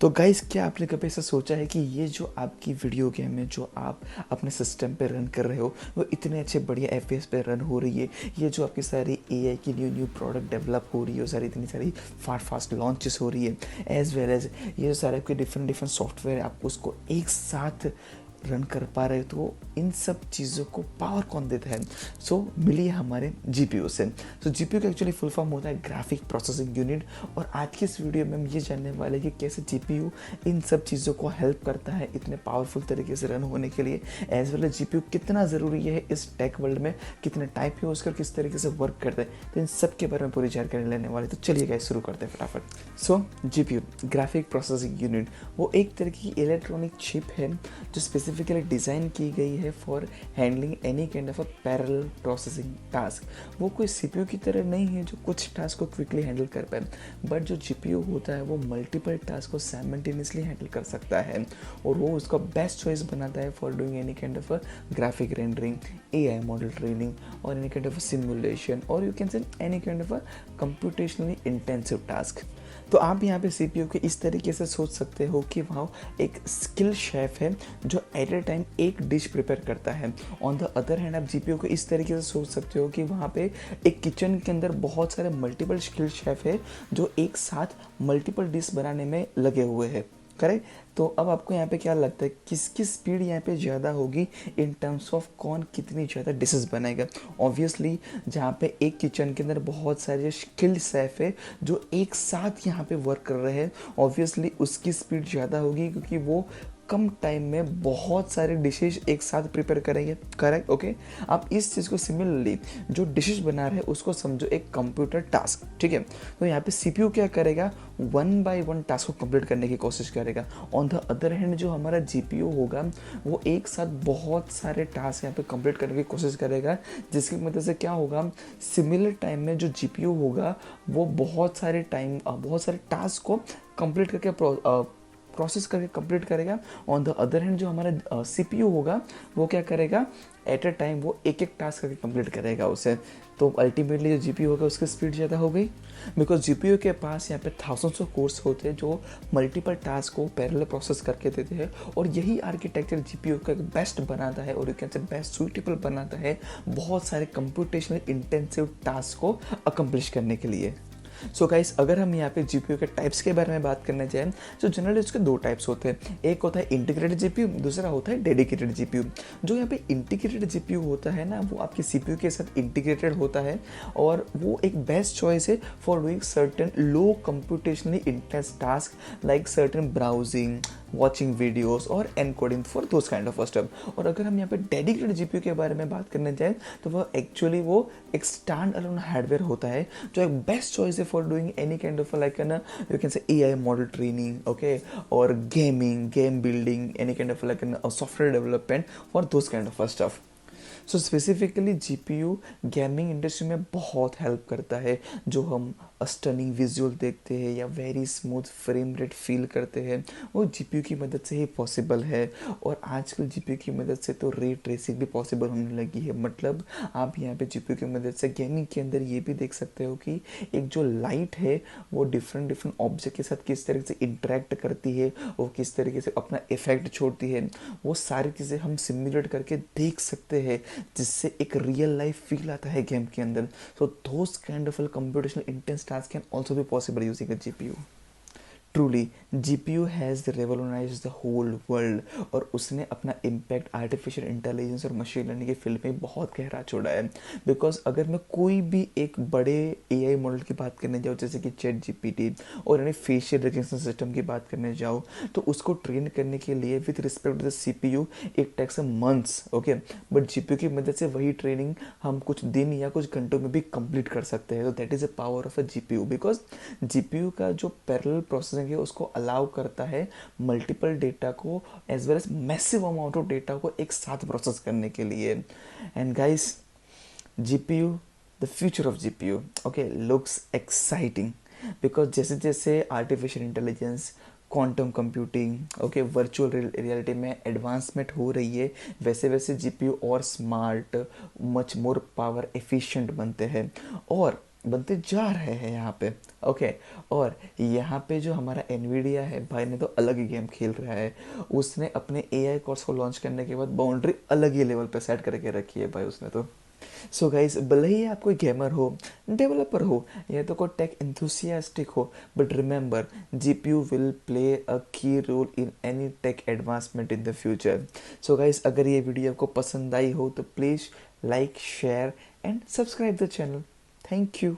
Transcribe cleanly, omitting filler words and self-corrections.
तो गाइस, क्या आपने कभी ऐसा सोचा है कि ये जो आपकी वीडियो गेम है जो आप अपने सिस्टम पे रन कर रहे हो वो इतने अच्छे बढ़िया एफपीएस पे रन हो रही है। ये जो आपकी सारी एआई की न्यू न्यू प्रोडक्ट डेवलप हो रही है, सारी इतनी सारी फास्ट लॉन्चेस हो रही है, एज वेल एज ये जो सारे आपके डिफरेंट डिफरेंट सॉफ्टवेयर आप उसको एक साथ रन कर पा रहे हो, तो इन सब चीज़ों को पावर कौन देता है? मिली है हमारे जीपीयू से। जीपीयू का एक्चुअली फुल फॉर्म होता है ग्राफिक प्रोसेसिंग यूनिट। और आज की इस वीडियो में हम ये जानने वाले हैं कि कैसे जीपीयू इन सब चीज़ों को हेल्प करता है इतने पावरफुल तरीके से रन होने के लिए, एज वेल एज जीपीयू कितना ज़रूरी है इस टेक वर्ल्ड में, कितने टाइप के उसका किस तरीके से वर्क करता है। तो इन सब के बारे में पूरी जानकारी लेने वाले, तो चलिए गाइस शुरू करते हैं फटाफट। जीपीयू ग्राफिक प्रोसेसिंग यूनिट वो एक तरह की इलेक्ट्रॉनिक चिप है जो स्पेसिफिकली डिज़ाइन की गई है for handling any kind of a parallel processing task. वो कोई सीपीयू की तरह नहीं है जो कुछ टास्क को क्विकली हैंडल कर पाए, बट जो जीपीयू होता है वो मल्टीपल टास्क को साइमल्टेनियसली हैंडल कर सकता है और वो उसका बेस्ट चॉइस बनाता है for doing any kind of a graphic rendering, AI model training और एनी काइंड ऑफ सिमुलेशन, और यू कैन से any kind of a computationally intensive task. तो आप यहाँ पे सीपीयू के इस तरीके से सोच सकते हो कि वहाँ एक स्किल शेफ है जो एट ए टाइम एक डिश प्रिपेयर करता है। ऑन द अदर हैंड आप जीपीयू को इस तरीके से सोच सकते हो कि वहाँ पे एक किचन के अंदर बहुत सारे मल्टीपल स्किल शेफ है जो एक साथ मल्टीपल डिश बनाने में लगे हुए हैं। करेक्ट। तो अब आपको यहाँ पे क्या लगता है किसकी स्पीड यहाँ पे ज़्यादा होगी इन टर्म्स ऑफ कौन कितनी ज़्यादा डिशेस बनाएगा? ऑब्वियसली जहाँ पे एक किचन के अंदर बहुत सारे स्किल्ड शेफ है जो एक साथ यहाँ पे वर्क कर रहे हैं, ऑब्वियसली उसकी स्पीड ज़्यादा होगी क्योंकि वो कम टाइम में बहुत सारे डिशेज एक साथ प्रिपेयर करेंगे। करेक्ट। ओके। आप इस चीज़ को सिमिलरली जो डिशेज बना रहे हैं उसको समझो एक कंप्यूटर टास्क। ठीक है। तो यहाँ पे सीपीयू क्या करेगा, वन बाय वन टास्क को कंप्लीट करने की कोशिश करेगा। ऑन द अदर हैंड जो हमारा जीपीयू होगा वो एक साथ बहुत सारे टास्क यहाँ पे कंप्लीट करने की कोशिश करेगा, जिसकी मदद से क्या होगा, सिमिलर टाइम में जो जीपीयू होगा वो बहुत सारे टास्क को कंप्लीट करके प्रोसेस करके कंप्लीट करेगा। ऑन द अदर हैंड जो हमारा सीपीयू होगा वो क्या करेगा, एट अ टाइम वो एक एक टास्क करके कंप्लीट करेगा उसे। तो अल्टीमेटली जो जीपीयू होगा उसकी स्पीड ज़्यादा हो गई, बिकॉज जीपीयू के पास यहाँ पे थाउजेंड्स ऑफ कोर्स होते हैं जो मल्टीपल टास्क को पैरेलल प्रोसेस करके देते हैं। और यही आर्किटेक्चर जीपीयू का बेस्ट बनाता है और यू कैन से बेस्ट सूटेबल बनाता है बहुत सारे कंप्यूटेशनल इंटेंसिव टास्क को अकम्प्लिश करने के लिए। सो गाइस, अगर हम यहाँ पे जीपीयू के टाइप्स के बारे में बात करने जाएं तो जनरली उसके दो टाइप्स होते हैं। एक होता है इंटीग्रेटेड जीपीयू, दूसरा होता है डेडिकेटेड जीपीयू। जो यहाँ पे इंटीग्रेटेड जीपीयू होता है ना, वो आपके सीपीयू के साथ इंटीग्रेटेड होता है और वो एक बेस्ट चॉइस है for doing certain low computationally intense task like certain browsing, watching videos और encoding for those kind of stuff. और अगर हम यहाँ पे डेडिकेटेड जीपीयू के बारे में बात करने जाएं तो वो एक्चुअली वो एक स्टैंड अलोन हार्डवेयर होता है जो एक बेस्ट चॉइस है for doing any kind of like an you can say AI model training, okay, और game building, any kind of like an software development for those kind of stuff. Specifically GPU gaming industry में बहुत help करता है। जो हम stunning visual देखते हैं या very smooth frame rate feel करते हैं वो जीपीयू की मदद से ही पॉसिबल है। और आजकल जीपीयू की मदद से तो रे ट्रेसिंग भी पॉसिबल होने लगी है। मतलब आप यहाँ पे जीपीयू की मदद से गेमिंग के अंदर ये भी देख सकते हो कि एक जो लाइट है वो डिफरेंट डिफरेंट ऑब्जेक्ट के साथ किस तरीके से इंटरेक्ट करती है, वो किस तरीके से अपना इफेक्ट छोड़ती है, वो सारी चीज़ें हम सिमुलेट करके देख सकते हैं, जिससे एक रियल लाइफ फील आता है गेम के अंदर। So those kind of computational intense task can also be possible using a GPU. Truly GPU has revolutionize the whole world और उसने अपना इम्पैक्ट आर्टिफिशियल इंटेलिजेंस और मशीन लर्निंग की फील्ड में बहुत गहरा छोड़ा है। बिकॉज अगर मैं कोई भी एक बड़े एआई मॉडल की बात करने जाऊँ जैसे कि चैट जीपीटी और यानी फेशियल रिकग्निशन सिस्टम की बात करने जाऊँ तो उसको ट्रेन करने के लिए with respect to the CPU it takes a months, okay, but GPU की मदद से वही ट्रेनिंग हम कुछ दिन या कुछ घंटों में भी कंप्लीट कर सकते हैं। तो that is a power of a GPU, because GPU का जो पैरेलल प्रोसेसिंग है उसको अलाउ करता है मल्टीपल डेटा को as well as massive amount of data को एक साथ प्रोसेस करने के लिए। And guys, GPU, the future of GPU, okay, looks exciting because जैसे जैसे artificial intelligence, quantum computing, okay, virtual reality में एडवांसमेंट हो रही है, वैसे वैसे जीपीयू और smart, much more power efficient बनते हैं। और बनते जा रहे हैं यहाँ पे। ओके। और यहाँ पे जो हमारा एनवीडिया है भाई ने तो अलग ही गेम खेल रहा है। उसने अपने एआई कोर्स को लॉन्च करने के बाद बाउंड्री अलग ही लेवल पे सेट करके रखी है भाई उसने तो। सो गाइस, भले ही आप कोई गेमर हो, डेवलपर हो या तो कोई टेक एंथुसियास्टिक हो, but remember GPU will play a key role in any tech advancement in the future. So guys, अगर ये वीडियो आपको पसंद आई हो तो please like, share and subscribe the channel. Thank you.